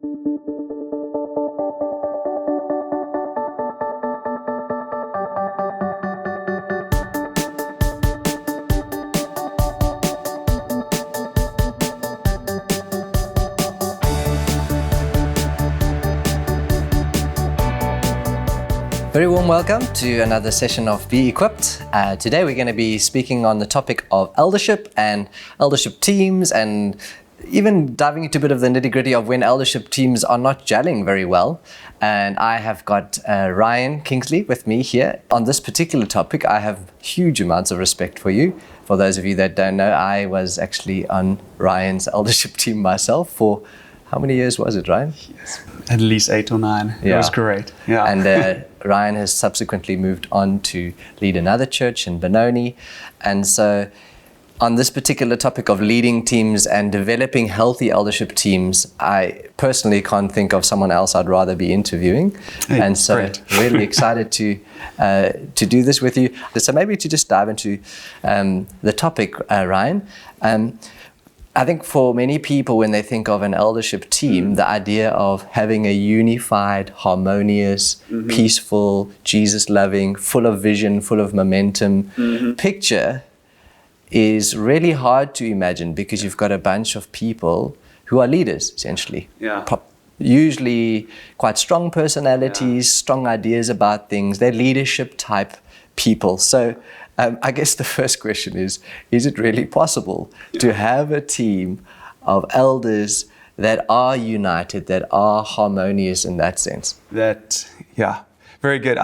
Very warm welcome to another session of Be Equipped. Today we're going to be speaking on the topic of eldership and eldership teams, and even diving into a bit of the nitty-gritty of when eldership teams are not gelling very well. And I have got Ryan Kingsley with me here. On this particular topic, I have huge amounts of respect for you. For those of you that don't know, I was actually on Ryan's eldership team myself for how many years was it, Ryan? Yes, at least 8 or 9. Yeah. It was great. Yeah. And Ryan has subsequently moved on to lead another church in Benoni. And so on this particular topic of leading teams and developing healthy eldership teams, I personally can't think of someone else I'd rather be interviewing. Hey, and so great. Really excited to do this with you. So maybe to just dive into the topic, Ryan. I think for many people, when they think of an eldership team, the idea of having a unified, harmonious, peaceful, Jesus-loving, full of vision, full of momentum picture is really hard to imagine, because you've got a bunch of people who are leaders, essentially. Yeah. Usually quite strong personalities, strong ideas about things. They're leadership type people. So I guess the first question is it really possible to have a team of elders that are united, that are harmonious in that sense? Very good.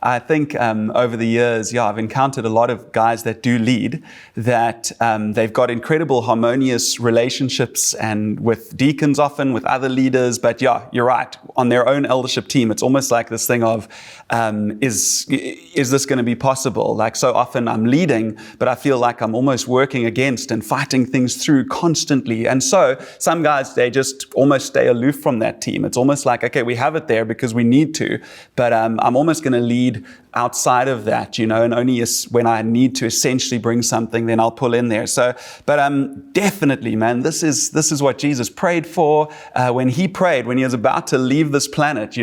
I think over the years, I've encountered a lot of guys that do lead, that they've got incredible harmonious relationships, and with deacons often, with other leaders. But you're right. On their own eldership team, it's almost like this thing of, is this going to be possible? Like, so often I'm leading, but I feel like I'm almost working against and fighting things through constantly. And so some guys, they just almost stay aloof from that team. It's almost like, okay, we have it there because we need to, but I'm almost going to lead outside of that, and only when I need to essentially bring something, then I'll pull in there. So, but definitely, man, this is what Jesus prayed for. When he prayed, when he was about to leave this planet,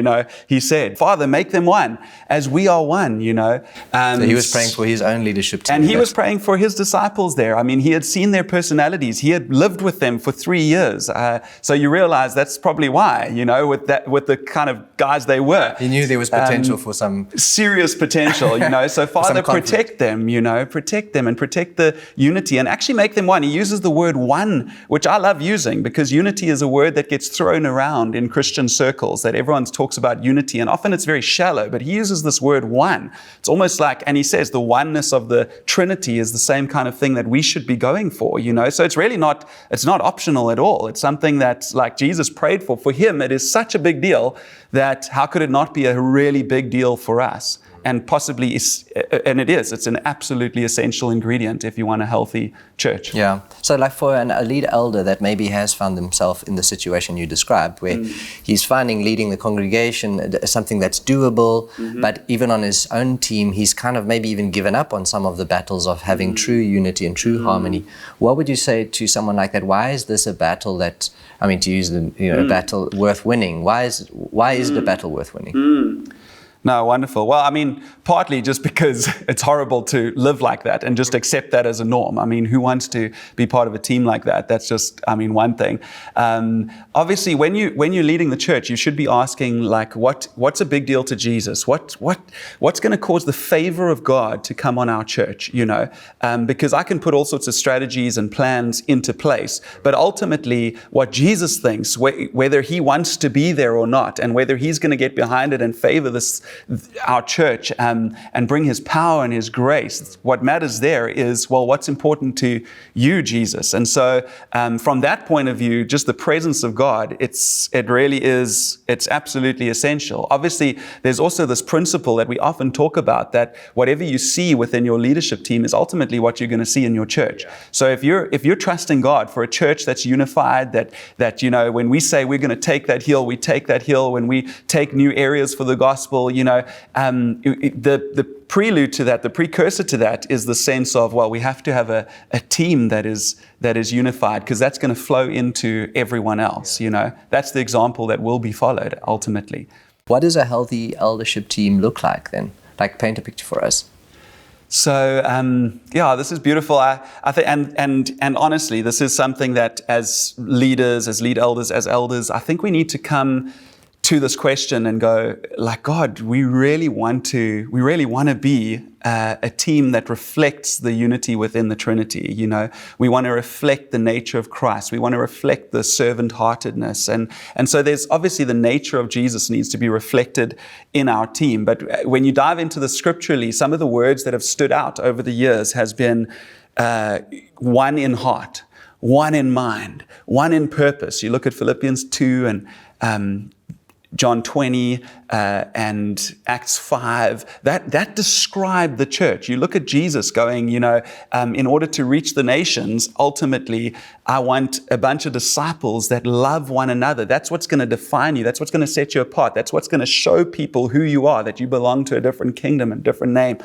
he said, Father, make them one as we are one, So he was praying for his own leadership team. And he was praying for his disciples there. I mean, he had seen their personalities. He had lived with them for 3 years. So you realize that's probably why, with the kind of guys they were. He knew there was potential for some serious potential, So Father, protect them, protect them and protect the unity and actually make them one. He uses the word one, which I love using, because unity is a word that gets thrown around in Christian circles, that everyone talks about unity, and often it's very shallow, but he uses this word one. It's almost like, and he says the oneness of the Trinity is the same kind of thing that we should be going for, So it's really not optional at all. It's something that, like, Jesus prayed for. For him, it is such a big deal that how could it not be a really big deal for us? And possibly, and it's an absolutely essential ingredient if you want a healthy church. Yeah. So like for a lead elder that maybe has found himself in the situation you described, where he's finding leading the congregation something that's doable, but even on his own team, he's kind of maybe even given up on some of the battles of having true unity and true harmony. What would you say to someone like that? Why is this a battle that, to use a battle worth winning? Why is it a battle worth winning? No, wonderful. Well, partly just because it's horrible to live like that and just accept that as a norm. Who wants to be part of a team like that? That's just, one thing. Obviously, when you're leading the church, you should be asking, like, what's a big deal to Jesus? What's going to cause the favor of God to come on our church? Because I can put all sorts of strategies and plans into place, but ultimately, what Jesus thinks, whether he wants to be there or not, and whether he's going to get behind it and favor our church and bring his power and his grace. What matters there is, what's important to you, Jesus? And so from that point of view, just the presence of God, it's absolutely essential. Obviously, there's also this principle that we often talk about, that whatever you see within your leadership team is ultimately what you're going to see in your church. Yeah. So if you're trusting God for a church that's unified, that when we say we're going to take that hill, we take that hill. When we take new areas for the gospel, the prelude to that, the precursor to that is the sense of, well, we have to have a team that is unified, because that's going to flow into everyone else. That's the example that will be followed ultimately. What does a healthy eldership team look like then? Like, paint a picture for us. So this is beautiful. I think, and honestly, this is something that as leaders, as lead elders, as elders, I think we need to come to this question and go, like, God, we really want to be a team that reflects the unity within the Trinity. We want to reflect the nature of Christ. We want to reflect the servant-heartedness, and so there's obviously the nature of Jesus needs to be reflected in our team. But when you dive into the scripturally, some of the words that have stood out over the years has been one in heart, one in mind, one in purpose. You look at Philippians 2 and John 20 and Acts 5, that describe the church. You look at Jesus going, in order to reach the nations, ultimately, I want a bunch of disciples that love one another. That's what's going to define you. That's what's going to set you apart. That's what's going to show people who you are, that you belong to a different kingdom and different name.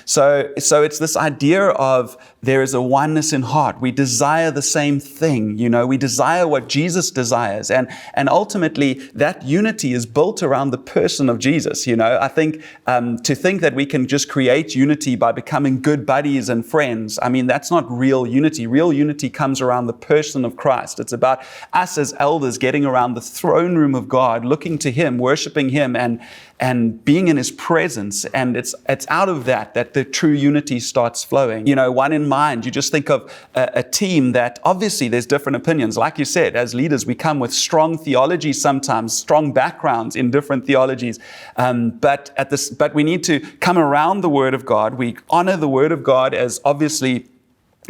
So it's this idea of there is a oneness in heart. We desire the same thing. We desire what Jesus desires. And ultimately, that unity is built around the person of Jesus. I think to think that we can just create unity by becoming good buddies and friends, that's not real unity. Real unity comes around the person of Christ. It's about us as elders getting around the throne room of God, looking to Him, worshiping Him, and being in His presence. And it's out of that the true unity starts flowing. One in mind. You just think of a team that obviously there's different opinions. Like you said, as leaders, we come with strong theology sometimes, strong backgrounds in different theologies. But we need to come around the Word of God. We honor the Word of God as obviously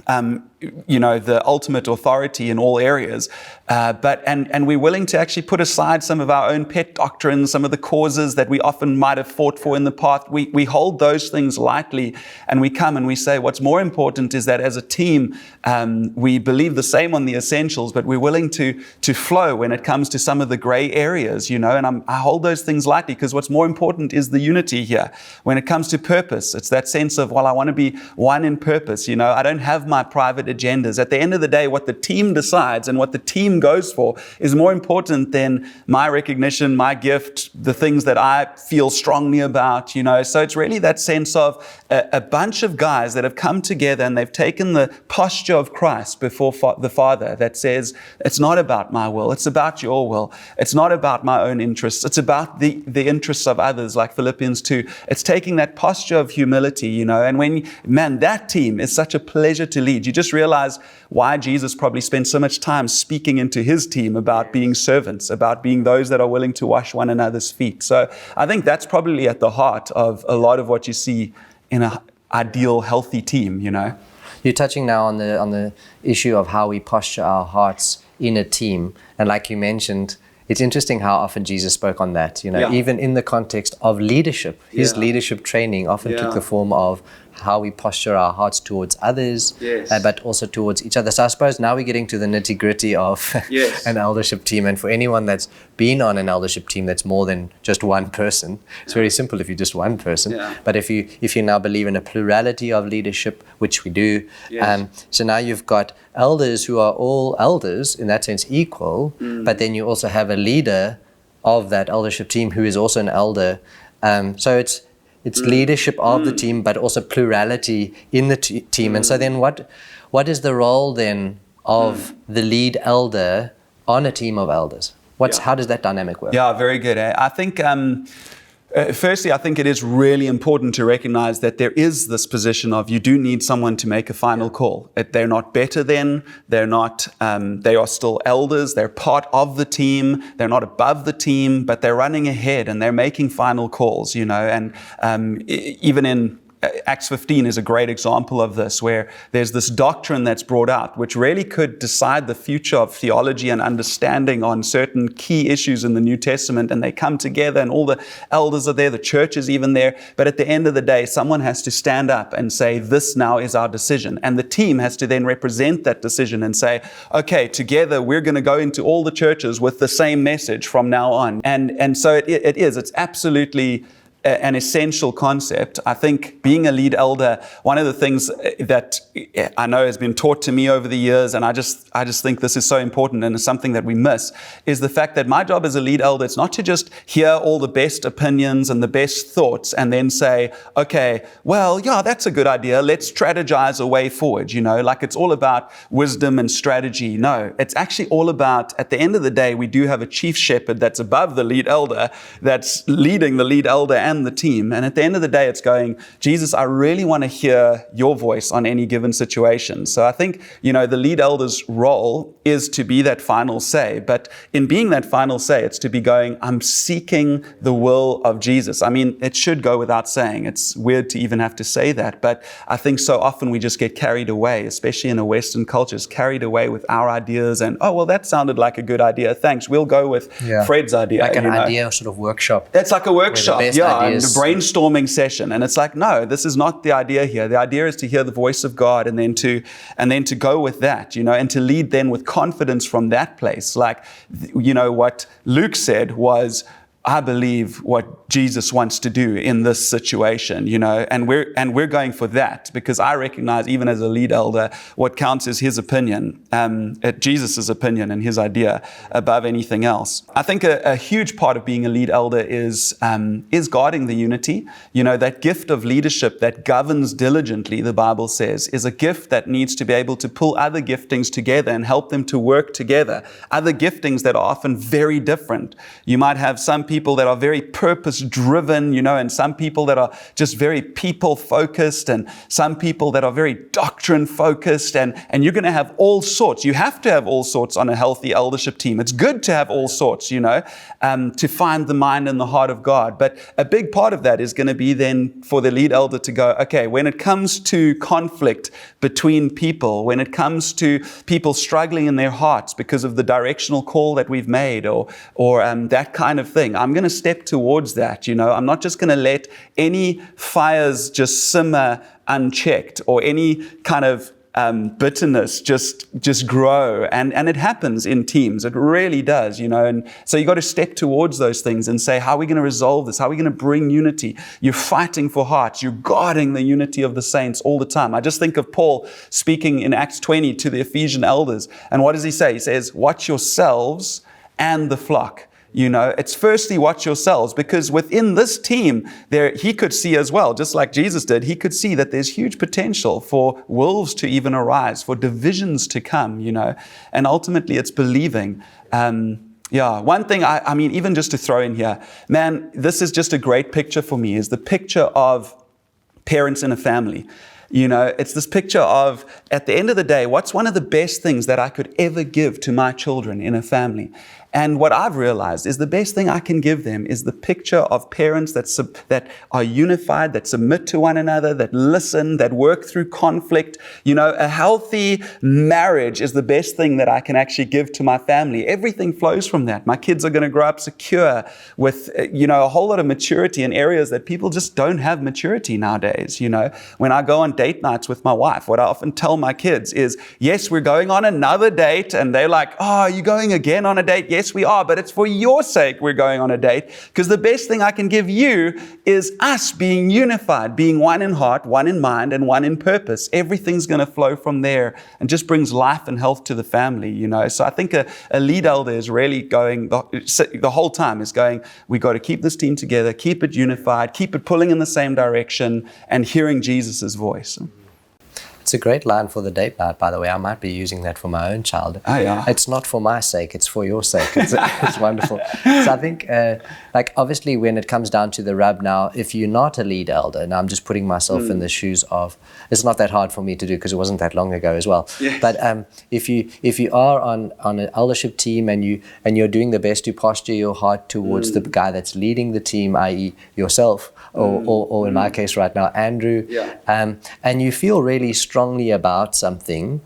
the ultimate authority in all areas, but we're willing to actually put aside some of our own pet doctrines, some of the causes that we often might have fought for in the past. We hold those things lightly, and we come and we say what's more important is that as a team, we believe the same on the essentials, but we're willing to flow when it comes to some of the gray areas, and I hold those things lightly because what's more important is the unity here. When it comes to purpose, it's that sense of, well, I want to be one in purpose. I don't have my private agendas. At the end of the day, what the team decides and what the team goes for is more important than my recognition, my gift, the things that I feel strongly about, So it's really that sense of a bunch of guys that have come together and they've taken the posture of Christ before the Father that says, it's not about my will, it's about your will. It's not about my own interests. It's about the interests of others, like Philippians 2. It's taking that posture of humility, and that team is such a pleasure to lead. You just realize why Jesus probably spent so much time speaking into his team about being servants, about being those that are willing to wash one another's feet. So I think that's probably at the heart of a lot of what you see in an ideal, healthy team, You're touching now on the issue of how we posture our hearts in a team. And like you mentioned, it's interesting how often Jesus spoke on that, even in the context of leadership. His leadership training often took the form of how we posture our hearts towards others, but also towards each other. So I suppose now we're getting to the nitty-gritty of an eldership team. And for anyone that's been on an eldership team that's more than just one person, it's very simple if you're just one person. Yeah. But if you now believe in a plurality of leadership, which we do, so now you've got elders who are all elders, in that sense equal, but then you also have a leader of that eldership team who is also an elder. So it's leadership of the team, but also plurality in the team. And so then what is the role then of the lead elder on a team of elders? How does that dynamic work? Yeah, very good. I think, firstly, I think it is really important to recognize that there is this position of you do need someone to make a final call. They're not better than, they are still elders, they're part of the team, they're not above the team, but they're running ahead and they're making final calls, and even in Acts 15 is a great example of this, where there's this doctrine that's brought out, which really could decide the future of theology and understanding on certain key issues in the New Testament. And they come together and all the elders are there, the church is even there. But at the end of the day, someone has to stand up and say, this now is our decision. And the team has to then represent that decision and say, okay, together we're going to go into all the churches with the same message from now on. And so it's absolutely an essential concept. I think being a lead elder, one of the things that I know has been taught to me over the years, and I just think this is so important and it's something that we miss, is the fact that my job as a lead elder, it's not to just hear all the best opinions and the best thoughts and then say, okay, well, yeah, that's a good idea. Let's strategize a way forward, like it's all about wisdom and strategy. No, it's actually all about, at the end of the day, we do have a chief shepherd that's above the lead elder, that's leading the lead elder and the team. And at the end of the day, it's going, Jesus, I really want to hear your voice on any given situation. So I think, the lead elder's role is to be that final say. But in being that final say, it's to be going, I'm seeking the will of Jesus. I mean, it should go without saying. It's weird to even have to say that. But I think so often we just get carried away, especially in a Western culture, carried away with our ideas and, oh, well, that sounded like a good idea. Thanks. We'll go with Fred's idea. Like an idea sort of workworkshop. It's like a workshop. And a brainstorming session. And it's like, no, this is not the idea here. The idea is to hear the voice of God and then to go with that, and to lead then with confidence from that place. Like, what Luke said was, I believe what Jesus wants to do in this situation, and we're going for that, because I recognize, even as a lead elder, what counts is his opinion, Jesus' opinion and his idea above anything else. I think a huge part of being a lead elder is guarding the unity. That gift of leadership that governs diligently, the Bible says, is a gift that needs to be able to pull other giftings together and help them to work together. Other giftings that are often very different. You might have some people that are very purpose-driven, and some people that are just very people-focused, and some people that are very doctrine-focused, and you're going to have all sorts. You have to have all sorts on a healthy eldership team. It's good to have all sorts, to find the mind and the heart of God. But a big part of that is going to be then for the lead elder to go, okay, when it comes to conflict between people, when it comes to people struggling in their hearts because of the directional call that we've made or that kind of thing, I'm going to step towards that. I'm not just going to let any fires just simmer unchecked, or any kind of bitterness just grow. And it happens in teams. It really does, and so you got to step towards those things and say, how are we going to resolve this? How are we going to bring unity? You're fighting for hearts. You're guarding the unity of the saints all the time. I just think of Paul speaking in Acts 20 to the Ephesian elders. And what does he say? He says, watch yourselves and the flock. It's firstly watch yourselves, because within this team, he could see as well, just like Jesus did, he could see that there's huge potential for wolves to even arise, for divisions to come, and ultimately it's believing. One thing, I mean, even just to throw in here, man, this is just a great picture for me, is the picture of parents in a family. It's this picture of, at the end of the day, what's one of the best things that I could ever give to my children in a family? And what I've realized is the best thing I can give them is the picture of parents that are unified, that submit to one another, that listen, that work through conflict. A healthy marriage is the best thing that I can actually give to my family. Everything flows from that. My kids are going to grow up secure with, a whole lot of maturity in areas that people just don't have maturity nowadays. When I go on date nights with my wife, what I often tell my kids is, yes, we're going on another date. And they're like, oh, are you going again on a date? Yes, we are, but it's for your sake we're going on a date, because the best thing I can give you is us being unified, being one in heart, one in mind, and one in purpose. Everything's going to flow from there and just brings life and health to the family, So I think a lead elder is really going, the whole time is going, we got to keep this team together, keep it unified, keep it pulling in the same direction, and hearing Jesus' voice. It's a great line for the date night, by the way. I might be using that for my own child. Oh, yeah. It's not for my sake, it's for your sake. It's wonderful. So I think, like, obviously, when it comes down to the rub now, if you're not a lead elder, and I'm just putting myself in the shoes of, it's not that hard for me to do because it wasn't that long ago as well. Yes. But if you are on an eldership team and you're doing the best to posture your heart towards the guy that's leading the team, i.e. yourself, or in my case right now, Andrew, and you feel really strongly about something,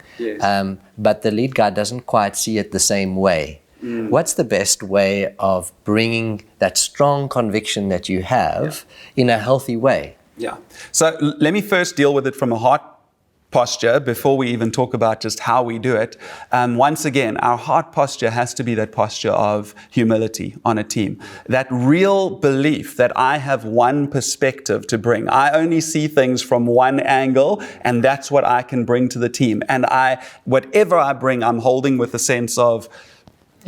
but the lead guy doesn't quite see it the same way. What's the best way of bringing that strong conviction that you have in a healthy way? Yeah. So let me first deal with it from a heart posture before we even talk about just how we do it. Once again, our heart posture has to be that posture of humility on a team. That real belief that I have one perspective to bring. I only see things from one angle, and that's what I can bring to the team. And whatever I bring, I'm holding with a sense of,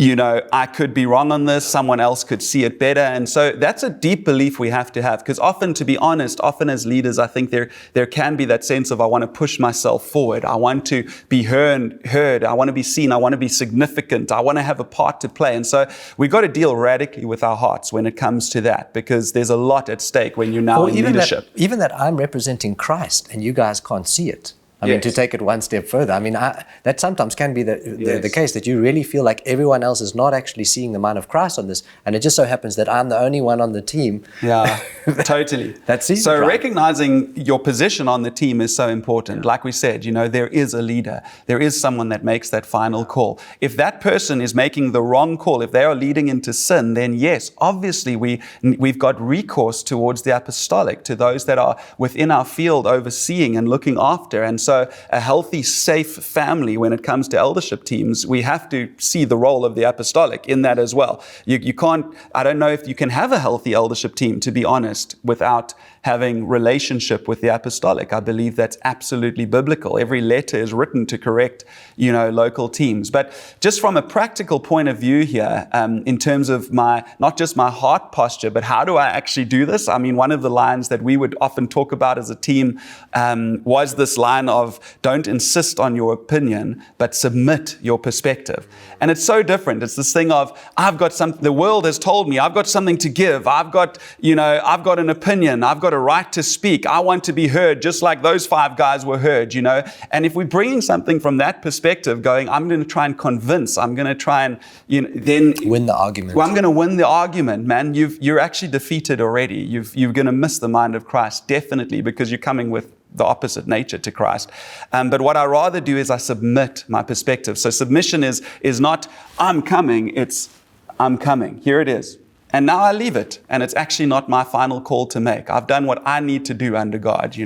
I could be wrong on this, someone else could see it better. And so that's a deep belief we have to have. Because often, to be honest, often as leaders, I think there can be that sense of I want to push myself forward. I want to be heard. I want to be seen. I want to be significant. I want to have a part to play. And so we've got to deal radically with our hearts when it comes to that, because there's a lot at stake when you're now in leadership. Even that I'm representing Christ and you guys can't see it. I mean, to take it one step further, I mean, that sometimes can be the case, that you really feel like everyone else is not actually seeing the mind of Christ on this. And it just so happens that I'm the only one on the team. Yeah, totally. That sees so it, right? Recognizing your position on the team is so important. Like we said, there is a leader. There is someone that makes that final call. If that person is making the wrong call, if they are leading into sin, then yes, obviously we've got recourse towards the apostolic, to those that are within our field overseeing and looking after. And so a healthy, safe family, when it comes to eldership teams, we have to see the role of the apostolic in that as well. You can't, I don't know if you can have a healthy eldership team, to be honest, without having relationship with the apostolic. I believe that's absolutely biblical. Every letter is written to correct, local teams. But just from a practical point of view here, in terms of not just my heart posture, but how do I actually do this? I mean, one of the lines that we would often talk about as a team was this line of, don't insist on your opinion, but submit your perspective. And it's so different. It's this thing of, I've got something, the world has told me, I've got something to give. I've got an opinion. I've got a right to speak. I want to be heard just like those 5 guys were heard, And if we're bringing something from that perspective, going, I'm going to try and convince, I'm going to try and, then win the argument. Well, I'm going to win the argument, man. You're actually defeated already. You're going to miss the mind of Christ, definitely, because you're coming with the opposite nature to Christ. But what I rather do is I submit my perspective. So submission is not, I'm coming, it's, I'm coming. Here it is. And now I leave it. And it's actually not my final call to make. I've done what I need to do under God,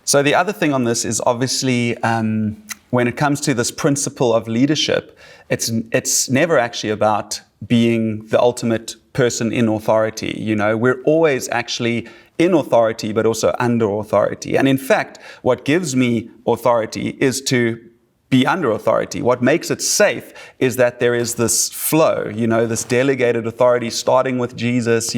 So the other thing on this is obviously, when it comes to this principle of leadership, it's never actually about being the ultimate person in authority. We're always actually in authority, but also under authority. And in fact, what gives me authority is to be under authority. What makes it safe is that there is this flow, this delegated authority starting with Jesus,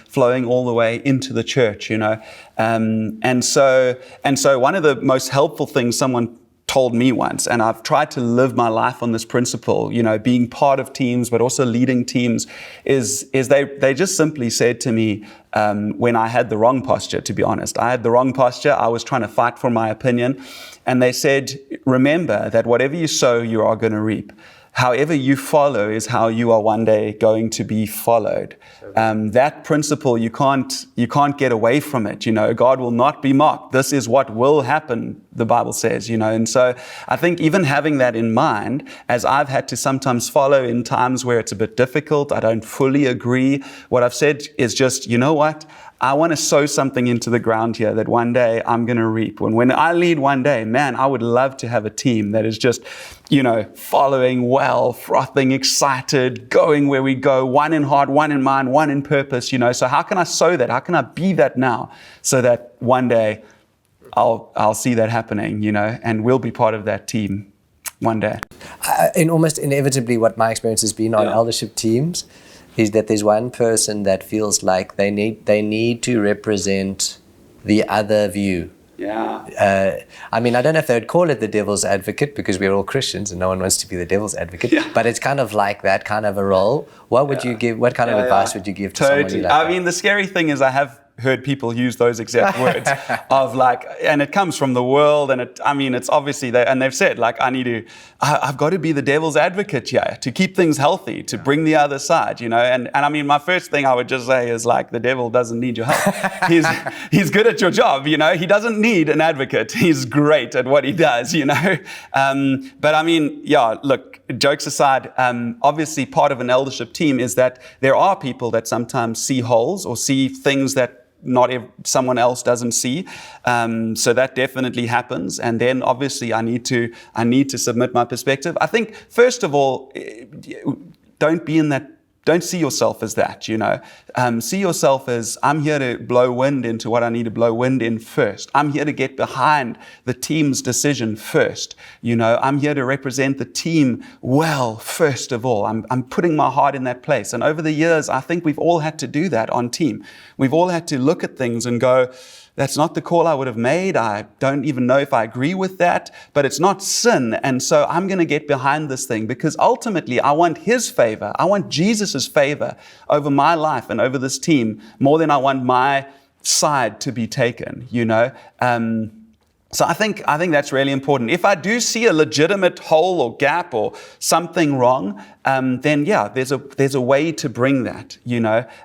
flowing all the way into the church, And so one of the most helpful things someone told me once, and I've tried to live my life on this principle, being part of teams, but also leading teams, is they just simply said to me, when I had the wrong posture, to be honest, I had the wrong posture. I was trying to fight for my opinion. And they said, remember that whatever you sow, you are going to reap. However you follow is how you are one day going to be followed. That principle, you can't get away from it. God will not be mocked. This is what will happen, the Bible says, And so I think even having that in mind, as I've had to sometimes follow in times where it's a bit difficult, I don't fully agree. What I've said is just, what? I want to sow something into the ground here that one day I'm going to reap. When I lead one day, man, I would love to have a team that is just, following well, frothing, excited, going where we go, one in heart, one in mind, one in purpose, So how can I sow that? How can I be that now so that one day I'll see that happening, and we'll be part of that team one day. And almost inevitably what my experience has been on eldership teams is that there's one person that feels like they need to represent the other view. Yeah. I mean, I don't know if they would call it the devil's advocate because we're all Christians and no one wants to be the devil's advocate, but it's kind of like that kind of a role. What would you give, what kind of advice would you give to somebody like that? I mean, the scary thing is I have heard people use those exact words of like, and it comes from the world, and it's obviously and they've said like, I've got to be the devil's advocate here to keep things healthy, to bring the other side, and I mean, my first thing I would just say is like, the devil doesn't need your help. He's good at your job, he doesn't need an advocate. He's great at what he does, but I mean, look, jokes aside, obviously part of an eldership team is that there are people that sometimes see holes or see things that someone else doesn't see, so that definitely happens. And then obviously I need to submit my perspective. I think first of all, don't see yourself as that, see yourself as, I'm here to blow wind into what I need to blow wind in first. I'm here to get behind the team's decision first. I'm here to represent the team well, first of all. I'm putting my heart in that place. And over the years, I think we've all had to do that on team. We've all had to look at things and go, that's not the call I would have made. I don't even know if I agree with that, but it's not sin. And so I'm going to get behind this thing because ultimately I want His favor. I want Jesus's favor over my life and over this team more than I want my side to be taken, So I think that's really important. If I do see a legitimate hole or gap or something wrong, then there's a way to bring that,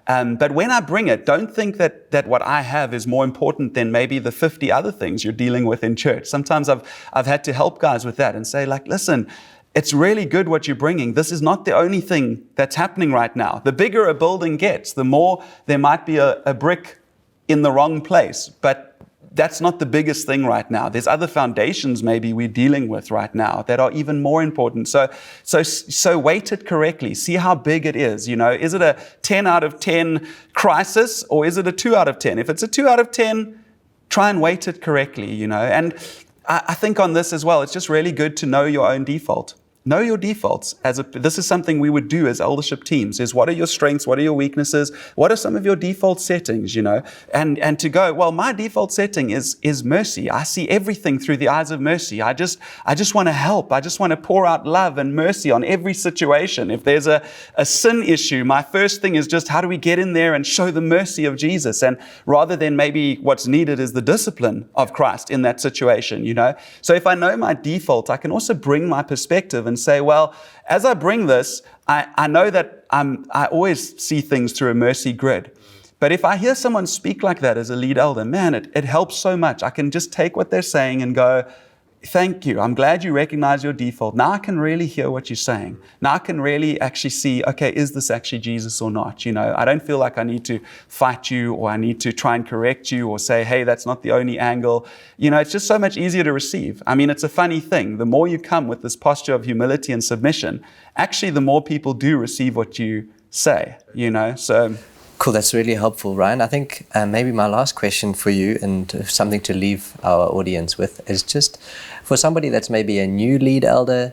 But when I bring it, don't think that what I have is more important than maybe the 50 other things you're dealing with in church. Sometimes I've had to help guys with that and say, like, listen, it's really good what you're bringing. This is not the only thing that's happening right now. The bigger a building gets, the more there might be a brick in the wrong place, but that's not the biggest thing right now. There's other foundations maybe we're dealing with right now that are even more important. So weight it correctly. See how big it is. Is it a 10 out of 10 crisis or is it a 2 out of 10? If it's a 2 out of 10, try and weight it correctly, And I think on this as well, it's just really good to know your own default. Know your defaults. This is something we would do as eldership teams, is what are your strengths? What are your weaknesses? What are some of your default settings, And to go, well, my default setting is mercy. I see everything through the eyes of mercy. I just want to help. I just want to pour out love and mercy on every situation. If there's a sin issue, my first thing is just how do we get in there and show the mercy of Jesus? And rather than maybe what's needed is the discipline of Christ in that situation, So if I know my default, I can also bring my perspective and say, well, as I bring this, I know that I always see things through a mercy grid. But if I hear someone speak like that as a lead elder, man, it helps so much. I can just take what they're saying and go, thank you. I'm glad you recognize your default. Now I can really hear what you're saying. Now I can really actually see, okay, is this actually Jesus or not? I don't feel like I need to fight you or I need to try and correct you or say, hey, that's not the only angle. It's just so much easier to receive. I mean, it's a funny thing. The more you come with this posture of humility and submission, actually the more people do receive what you say, so... Cool, that's really helpful, Ryan. I think maybe my last question for you and something to leave our audience with is just for somebody that's maybe a new lead elder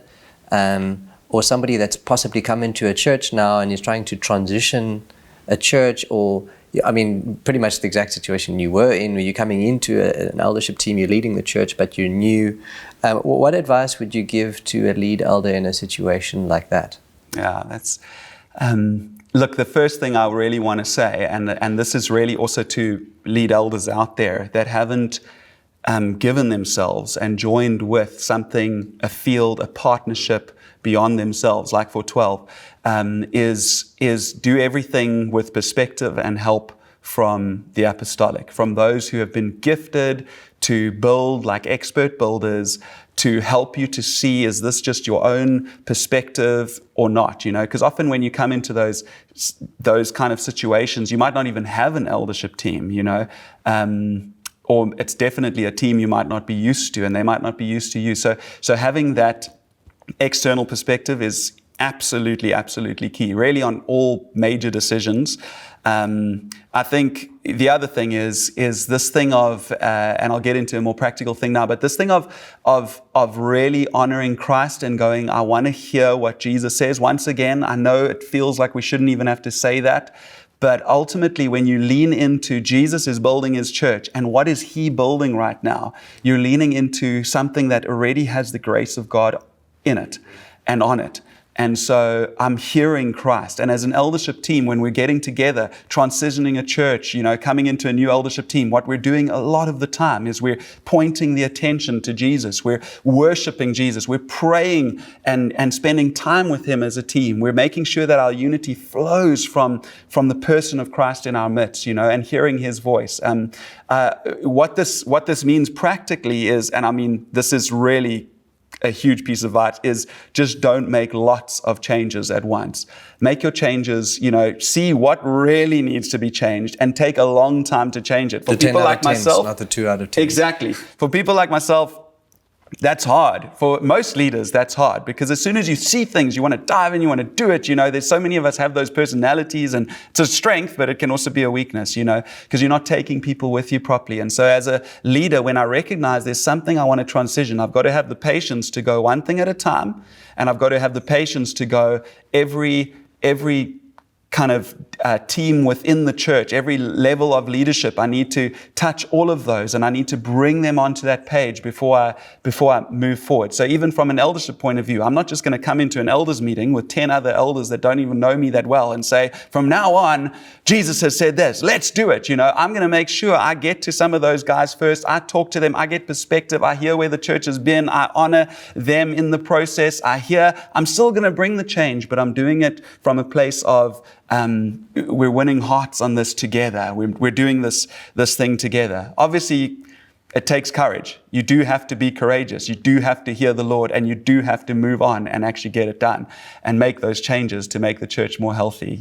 or somebody that's possibly come into a church now and is trying to transition a church pretty much the exact situation you were in where you're coming into an eldership team, you're leading the church, but you're new. What advice would you give to a lead elder in a situation like that? Yeah, that's... Look, the first thing I really want to say, and this is really also to lead elders out there that haven't given themselves and joined with something, a field, a partnership beyond themselves, like for 12, is do everything with perspective and help from the apostolic, from those who have been gifted to build like expert builders, to help you to see, is this just your own perspective or not? Because often when you come into those kind of situations, you might not even have an eldership team, or it's definitely a team you might not be used to, and they might not be used to you. So having that external perspective is absolutely key, really, on all major decisions. I think the other thing is this thing of, and I'll get into a more practical thing now, but this thing of really honoring Christ and going, I want to hear what Jesus says. Once again, I know it feels like we shouldn't even have to say that, But ultimately, when you lean into Jesus is building his church, and what is he building right now? You're leaning into something that already has the grace of God in it and on it. And so I'm hearing Christ. And as an eldership team, when we're getting together, transitioning a church, coming into a new eldership team, what we're doing a lot of the time is we're pointing the attention to Jesus. We're worshiping Jesus. We're praying and spending time with him as a team. We're making sure that our unity flows from the person of Christ in our midst, and hearing his voice. What this means practically is, and I mean, this is really a huge piece of advice, is just don't make lots of changes at once. Make your changes, see what really needs to be changed and take a long time to change it. For people like myself, not the 2 out of 10. Exactly. For people like myself, that's hard. For most leaders, that's hard, because as soon as you see things, you want to dive in, you want to do it. There's so many of us have those personalities, and it's a strength, but it can also be a weakness, because you're not taking people with you properly. And so as a leader, when I recognize there's something I want to transition, I've got to have the patience to go one thing at a time, and I've got to have the patience to go every kind of team within the church, every level of leadership. I need to touch all of those, and I need to bring them onto that page before I move forward. So even from an eldership point of view, I'm not just going to come into an elders meeting with 10 other elders that don't even know me that well and say, from now on, Jesus has said this, let's do it. I'm going to make sure I get to some of those guys first. I talk to them. I get perspective. I hear where the church has been. I honor them in the process. I'm still going to bring the change, but I'm doing it from a place of we're winning hearts on this together. We're doing this thing together. Obviously, it takes courage. You do have to be courageous. You do have to hear the Lord, and you do have to move on and actually get it done and make those changes to make the church more healthy,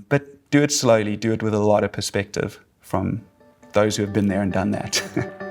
But do it slowly. Do it with a lot of perspective from those who have been there and done that.